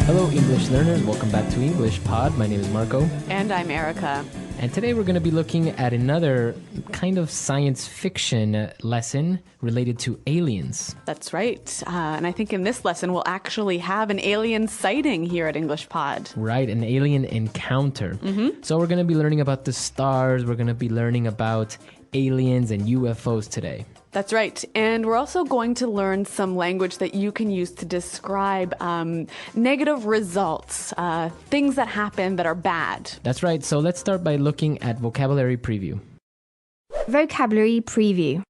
Hello, English learners. Welcome back to English Pod. My name is Marco. And I'm Erica. And today we're going to be looking at another kind of science fiction lesson related to aliens. That's right. And I think in this lesson, we'll actually have an alien sighting here at English Pod. Right, an alien encounter. Mm-hmm. So we're going to be learning about the stars. We're going to be learning about aliens and UFOs today. That's right. And we're also going to learn some language that you can use to describe negative results, things that happen that are bad. That's right. So let's start by looking at vocabulary preview. Vocabulary preview.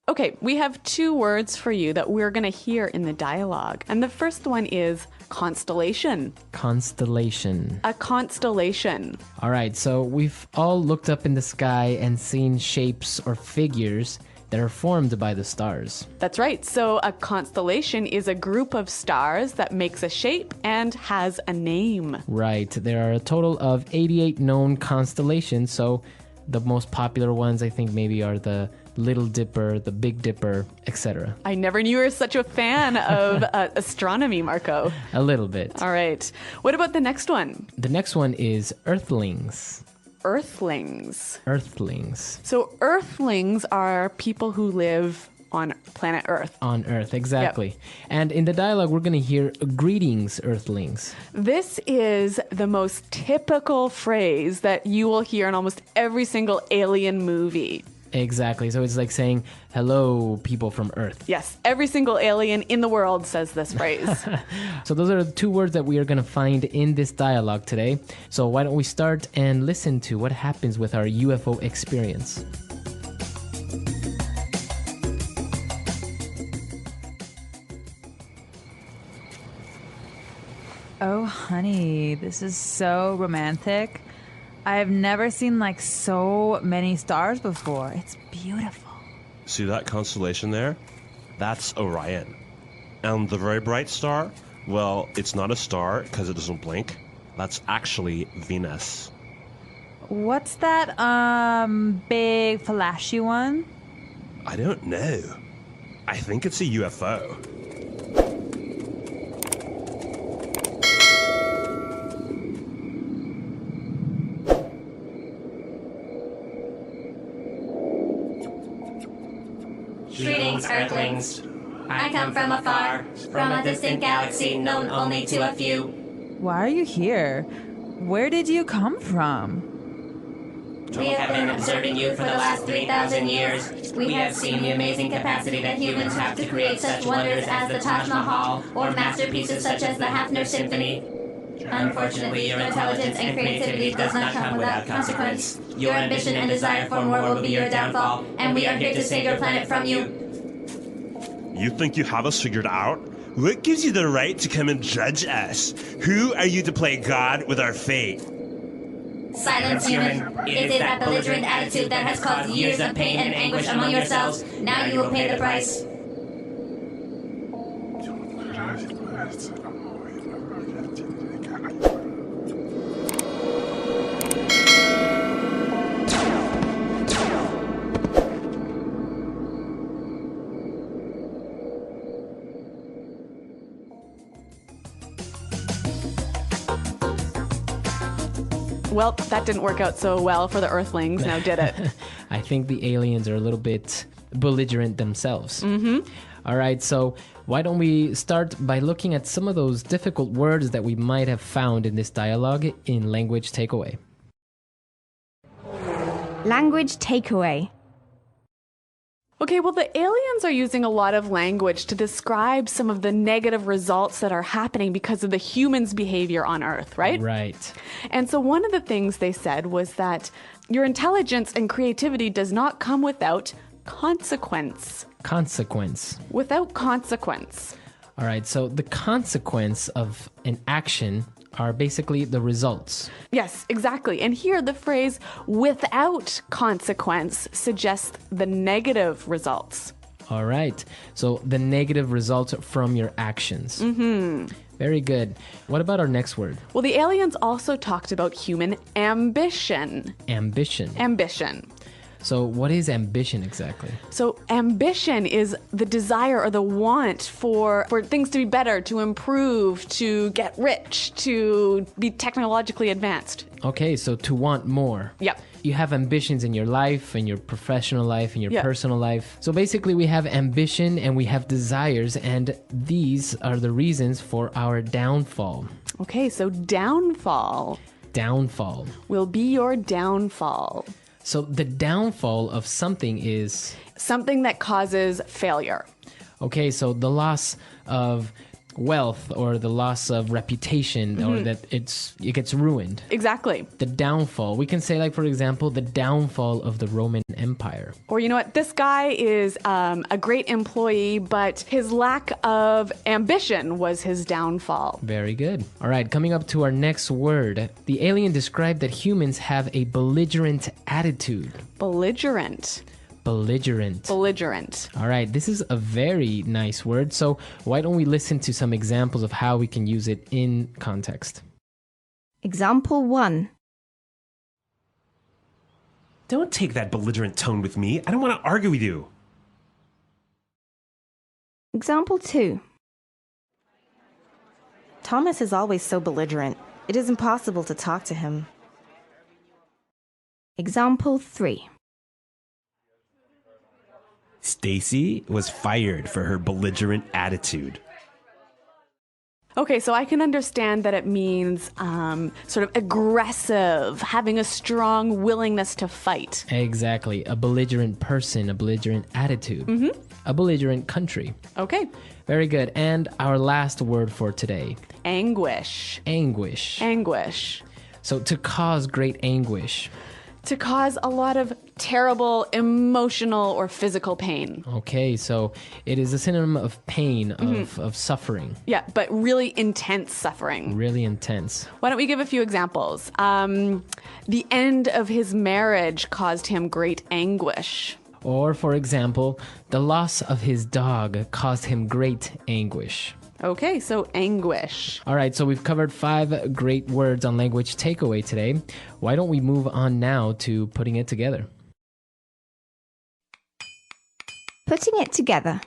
Okay, we have two words for you that we're going to hear in the dialogue. And the first one is constellation. Constellation. A constellation. All right. So we've all looked up in the sky and seen shapes or figures that are formed by the stars. That's right. So a constellation is a group of stars that makes a shape and has a name. Right. There are a total of 88 known constellations. So the most popular ones, I think, maybe are the Little Dipper, the Big Dipper, etc. I never knew you were such a fan of astronomy, Marco. A little bit. All right. What about the next one? The next one is Earthlings. Earthlings. Earthlings. So Earthlings are people who live on planet Earth. On Earth, exactly. Yep. And in the dialogue, we're going to hear greetings, Earthlings. This is the most typical phrase that you will hear in almost every single alien movie. Exactly. So it's like saying, hello, people from Earth. Yes. Every single alien in the world says this phrase. So those are the two words that we are going to find in this dialogue today. So why don't we start and listen to what happens with our UFO experience. Oh, honey, this is so romantic. I've never seen so many stars before. It's beautiful. See that constellation there? That's Orion. And the very bright star? Well, it's not a star because it doesn't blink. That's actually Venus. What's that, big flashy one? I don't know. I think it's a UFO. Greetings, Earthlings. I come from afar, from a distant galaxy known only to a few. Why are you here? Where did you come from? We have been observing you for the last 3,000 years. We have seen the amazing capacity that humans have to create such wonders as the Taj Mahal or masterpieces such as the Hafner Symphony. Unfortunately, your intelligence and creativity does not come without consequence. Your ambition and desire for more will be your downfall, and we are here to save your planet from you. You think you have us figured out? What gives you the right to come and judge us? Who are you to play God with our fate? Silence, human. It is that belligerent attitude that has caused years of pain and anguish among yourselves. Now you will pay the price. Well, that didn't work out so well for the Earthlings, now did it? I think the aliens are a little bit belligerent themselves. Mm-hmm. All right, so why don't we start by looking at some of those difficult words that we might have found in this dialogue in Language Takeaway. Language takeaway. Okay, well, the aliens are using a lot of language to describe some of the negative results that are happening because of the humans' behavior on Earth, right? Right. And so one of the things they said was that your intelligence and creativity does not come without consequence. Consequence. Without consequence. All right, so the consequence of an action are basically the results. Yes, exactly. And here the phrase without consequence suggests the negative results. All right. So the negative results from your actions. Mm-hmm. Very good. What about our next word? Well, the aliens also talked about human ambition. Ambition. Ambition. So what is ambition exactly? So ambition is the desire or the want for things to be better, to improve, to get rich, to be technologically advanced. Okay, so to want more. Yep. You have ambitions in your life, in your professional life, in your Yeah. personal life. So basically we have ambition and we have desires, and these are the reasons for our downfall. Okay, so downfall Downfall. will be your downfall. So the downfall of something is, Something that causes failure. okay, so the loss of wealth or the loss of reputation or that it gets ruined. Exactly. The downfall. We can say, like, for example, the downfall of the Roman Empire. Or you know what? This guy is a great employee, but his lack of ambition was his downfall. Very good. All right, coming up to our next word. The alien described that humans have a belligerent attitude. Belligerent. Belligerent. Belligerent. All right, this is a very nice word. So why don't we listen to some examples of how we can use it in context? Example 1. Don't take that belligerent tone with me. I don't want to argue with you. Example 2. Thomas is always so belligerent. It is impossible to talk to him. Example 3. Stacy was fired for her belligerent attitude. Okay, so I can understand that it means sort of aggressive, having a strong willingness to fight. Exactly. A belligerent person, a belligerent attitude. A belligerent country. Okay. Very good. And our last word for today. Anguish. Anguish. Anguish. So to cause great anguish. To cause a lot of terrible emotional or physical pain. Okay, so it is a synonym of pain, of suffering. Yeah, but really intense suffering. Really intense. Why don't we give a few examples? The end of his marriage caused him great anguish. Or, for example, the loss of his dog caused him great anguish. Okay, so anguish. All right, so we've covered 5 great words on language takeaway today. Why don't we move on now to putting it together? Putting it together.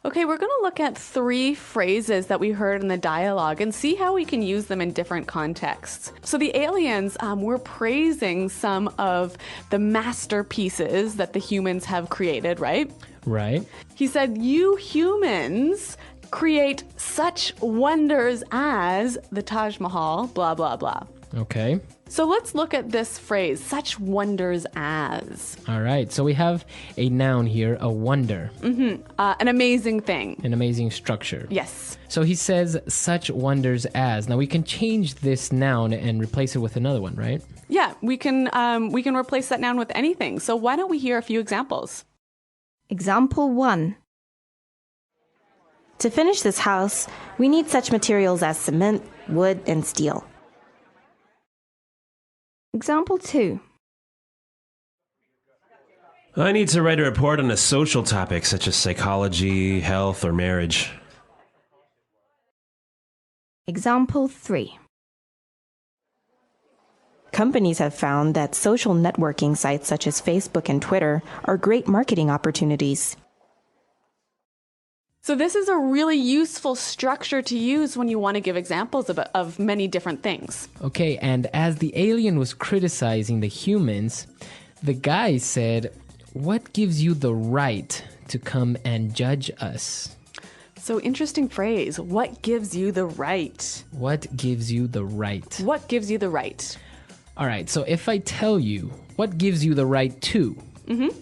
Okay, we're going to look at 3 phrases that we heard in the dialogue and see how we can use them in different contexts. So the aliens were praising some of the masterpieces that the humans have created, right? Right. He said, you humans create such wonders as the Taj Mahal, blah, blah, blah. Okay. So let's look at this phrase, such wonders as. All right, so we have a noun here, a wonder. An amazing thing. An amazing structure. Yes. So he says such wonders as. Now we can change this noun and replace it with another one, right? Yeah, we can replace that noun with anything. So why don't we hear a few examples? Example 1. To finish this house, we need such materials as cement, wood, and steel. Example 2. I need to write a report on a social topic such as psychology, health, or marriage. Example 3. Companies have found that social networking sites such as Facebook and Twitter are great marketing opportunities. So this is a really useful structure to use when you want to give examples of many different things. Okay, and as the alien was criticizing the humans, the guy said, "What gives you the right to come and judge us?" So interesting phrase. What gives you the right? What gives you the right? What gives you the right? All right, so if I tell you, what gives you the right to,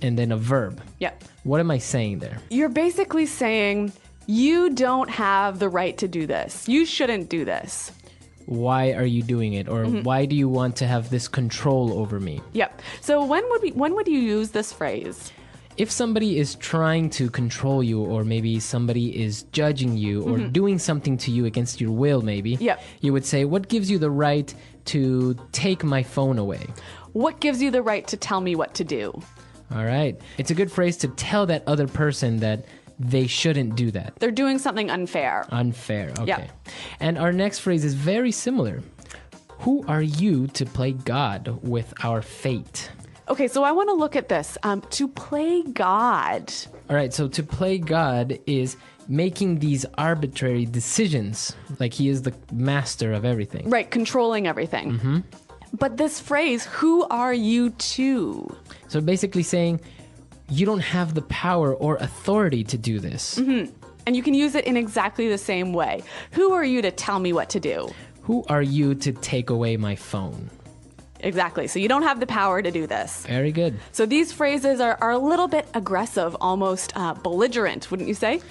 and then a verb, Yeah. what am I saying there? You're basically saying, you don't have the right to do this. You shouldn't do this. Why are you doing it? Or why do you want to have this control over me? Yep. So when would you use this phrase? If somebody is trying to control you, or maybe somebody is judging you or doing something to you against your will, maybe, Yep. you would say, what gives you the right to take my phone away? What gives you the right to tell me what to do? All right. It's a good phrase to tell that other person that they shouldn't do that. They're doing something unfair. Unfair. Okay. Yeah. And our next phrase is very similar. Who are you to play God with our fate? Okay, so I want to look at this. To play God. All right, so to play God is making these arbitrary decisions, like he is the master of everything. Right, controlling everything. Mm-hmm. But this phrase, who are you to? So basically saying you don't have the power or authority to do this. Mm-hmm. And you can use it in exactly the same way. Who are you to tell me what to do? Who are you to take away my phone? Exactly. So you don't have the power to do this. Very good. So these phrases are a little bit aggressive, almost belligerent, wouldn't you say?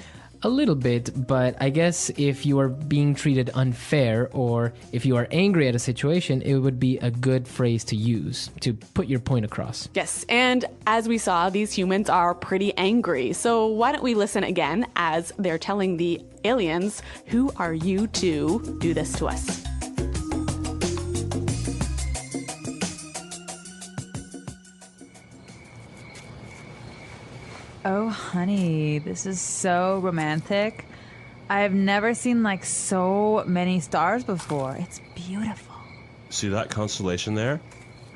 A little bit, but I guess if you are being treated unfair or if you are angry at a situation, it would be a good phrase to use to put your point across. Yes, and as we saw, these humans are pretty angry. So why don't we listen again as they're telling the aliens, who are you to do this to us? Oh, honey, this is so romantic. I've never seen like so many stars before. It's beautiful. See that constellation there?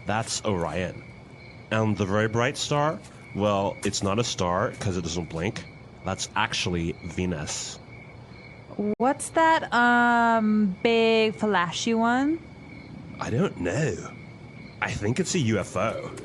That's Orion. And the very bright star? Well, it's not a star because it doesn't blink. That's actually Venus. What's that big flashy one? I don't know. I think it's a UFO.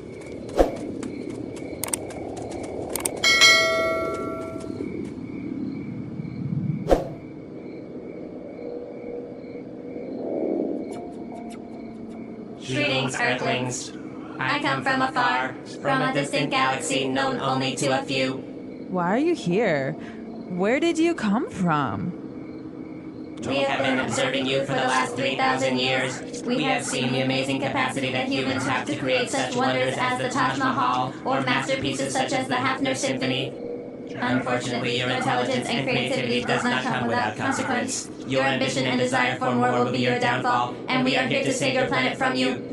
Greetings, Earthlings. I come from afar, from a distant galaxy known only to a few. Why are you here? Where did you come from? We have been observing you for the last 3,000 years. We have seen the amazing capacity that humans have to create such wonders as the Taj Mahal or masterpieces such as the Hafner Symphony. Unfortunately, your intelligence and creativity does not come without consequence. Your ambition and desire for more will be your downfall, and we are here to save your planet from you.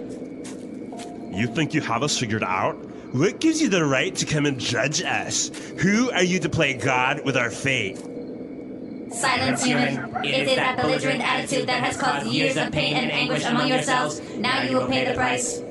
You think you have us figured out? What gives you the right to come and judge us? Who are you to play God with our fate? Silence, human. It is that belligerent attitude that has caused years of pain and anguish among yourselves. Now you will pay the price.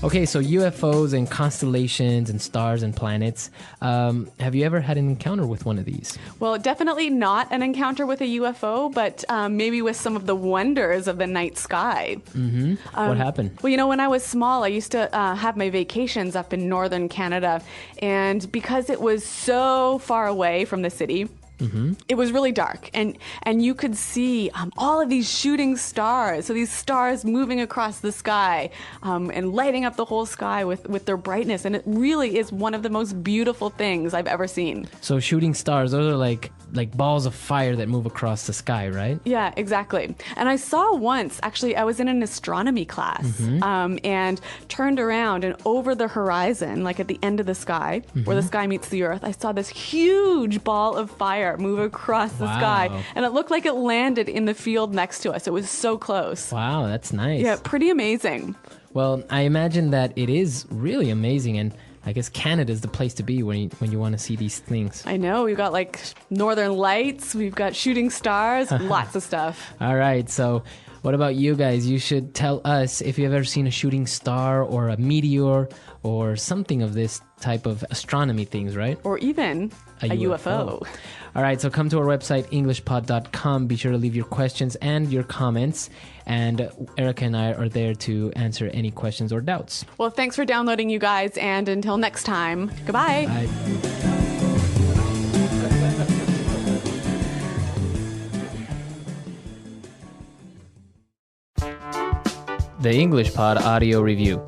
Okay, so UFOs and constellations and stars and planets. Have you ever had an encounter with one of these? Well, definitely not an encounter with a UFO, but maybe with some of the wonders of the night sky. Mm-hmm. What happened? Well, you know, when I was small, I used to have my vacations up in northern Canada. And because it was so far away from the city, it was really dark, and you could see all of these shooting stars. So these stars moving across the sky and lighting up the whole sky with their brightness. And it really is one of the most beautiful things I've ever seen. So shooting stars, those are like balls of fire that move across the sky, right? Yeah, exactly. And I saw once, actually, I was in an astronomy class and turned around, and over the horizon, like at the end of the sky, where the sky meets the earth, I saw this huge ball of fire move across the sky. And it looked like it landed in the field next to us. It was so close. Wow, that's nice. Yeah, pretty amazing. Well, I imagine that it is really amazing, and I guess Canada is the place to be when you want to see these things. I know. We've got like northern lights, we've got shooting stars, lots of stuff. All right, so what about you guys? You should tell us if you've ever seen a shooting star or a meteor or something of this type of astronomy things, right? Or even a UFO. All right, so come to our website, englishpod.com. Be sure to leave your questions and your comments. And Erica and I are there to answer any questions or doubts. Well, thanks for downloading, you guys. And until next time, goodbye. Bye. The English Pod Audio Review.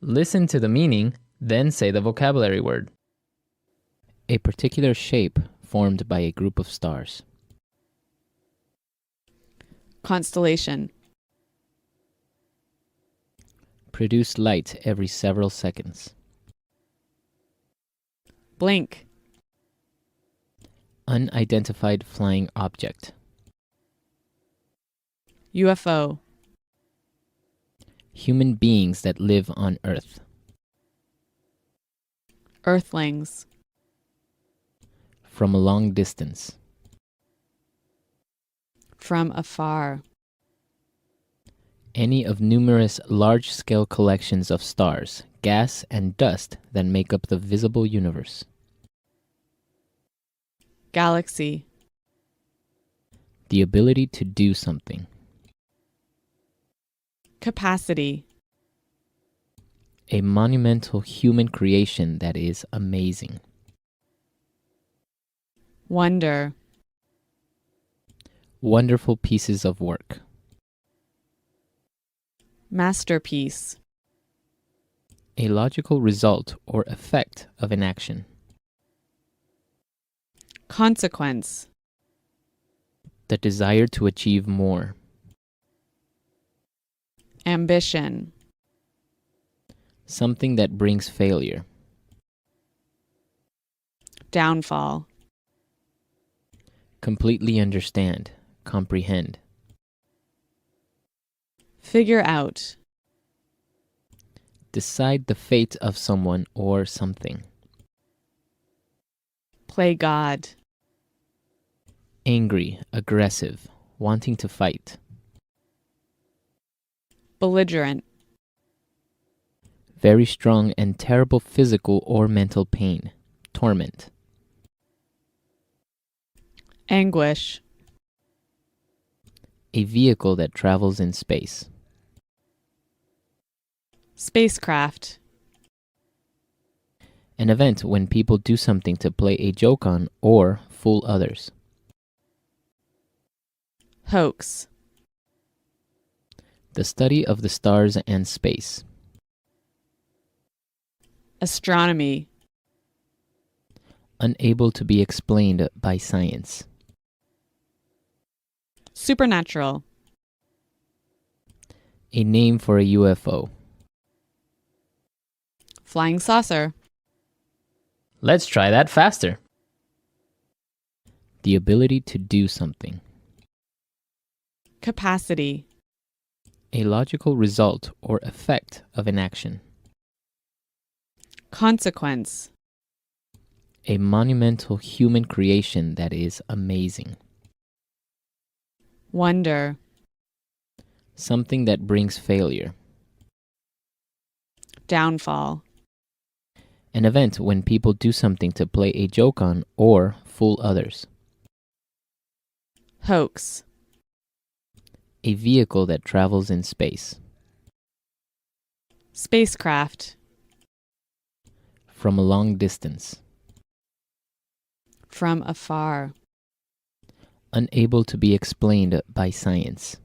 Listen to the meaning, then say the vocabulary word. A particular shape formed by a group of stars. Constellation. Produce light every several seconds. Blink. Unidentified flying object. UFO. Human beings that live on Earth. Earthlings. From a long distance. From afar. Any of numerous large-scale collections of stars, gas, and dust that make up the visible universe. Galaxy. The ability to do something. Capacity. A monumental human creation that is amazing. Wonder. Wonderful pieces of work. Masterpiece. A logical result or effect of an action. Consequence. The desire to achieve more. Ambition. Something that brings failure. Downfall. Completely understand, comprehend. Figure out. Decide the fate of someone or something. Play God. Angry, aggressive, wanting to fight. Belligerent. Very strong and terrible physical or mental pain, torment. Anguish. A vehicle that travels in space. Spacecraft. An event when people do something to play a joke on or fool others. Hoax. The study of the stars and space. Astronomy. Unable to be explained by science. Supernatural. A name for a UFO. Flying saucer. Let's try that faster. The ability to do something. Capacity. A logical result or effect of an action. Consequence. A monumental human creation that is amazing. Wonder. Something that brings failure. Downfall. An event when people do something to play a joke on or fool others. Hoax. A vehicle that travels in space. Spacecraft. From a long distance. From afar. Unable to be explained by science.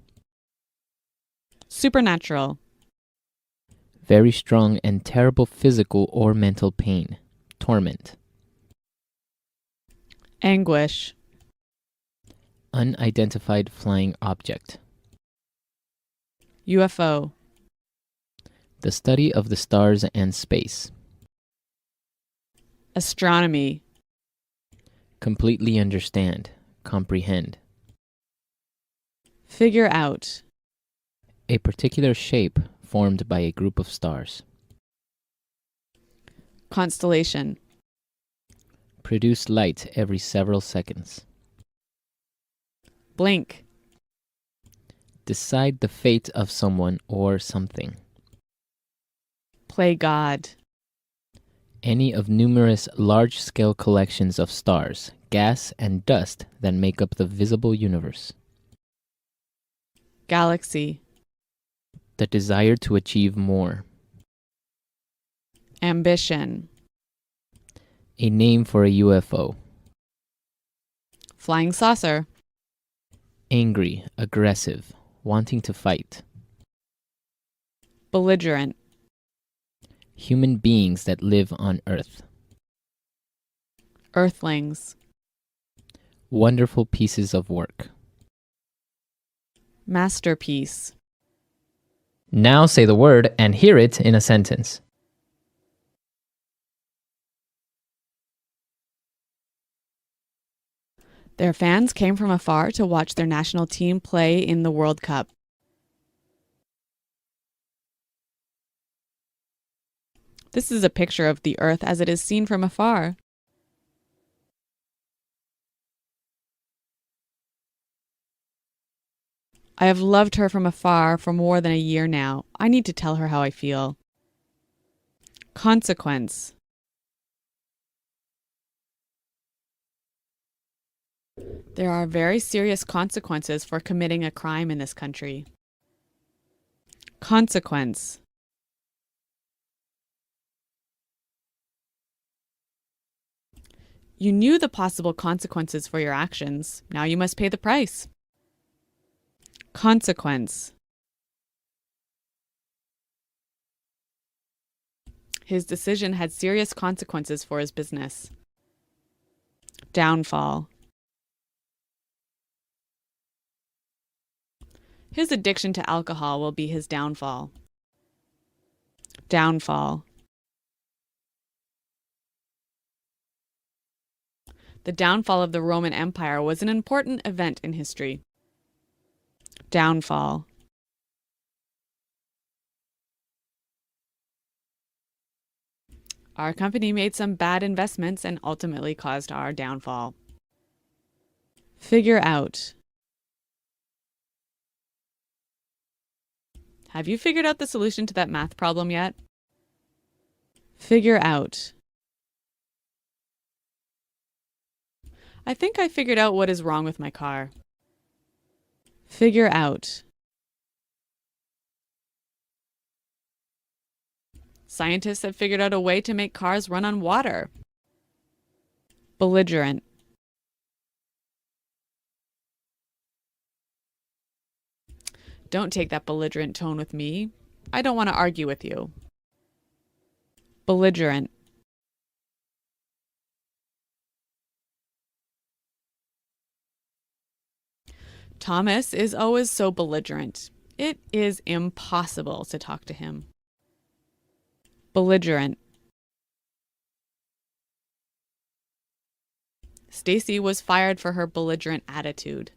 Supernatural. Very strong and terrible physical or mental pain, torment. Anguish. Unidentified flying object. UFO. The study of the stars and space. Astronomy. Completely understand, comprehend. Figure out. A particular shape formed by a group of stars. Constellation. Produce light every several seconds. Blink. Decide the fate of someone or something. Play God. Any of numerous large-scale collections of stars, gas, and dust that make up the visible universe. Galaxy. The desire to achieve more. Ambition. A name for a UFO. Flying saucer. Angry, aggressive, wanting to fight. Belligerent. Human beings that live on Earth. Earthlings. Wonderful pieces of work. Masterpiece. Now say the word and hear it in a sentence. Their fans came from afar to watch their national team play in the World Cup. This is a picture of the Earth as it is seen from afar. I have loved her from afar for more than a year now. I need to tell her how I feel. Consequence. There are very serious consequences for committing a crime in this country. Consequence. You knew the possible consequences for your actions. Now you must pay the price. Consequence. His decision had serious consequences for his business. Downfall. His addiction to alcohol will be his downfall. Downfall. The downfall of the Roman Empire was an important event in history. Downfall. Our company made some bad investments and ultimately caused our downfall. Figure out. Have you figured out the solution to that math problem yet? Figure out. I think I figured out what is wrong with my car. Figure out. Scientists have figured out a way to make cars run on water. Belligerent. Don't take that belligerent tone with me. I don't want to argue with you. Belligerent. Thomas is always so belligerent. It is impossible to talk to him. Belligerent. Stacy was fired for her belligerent attitude.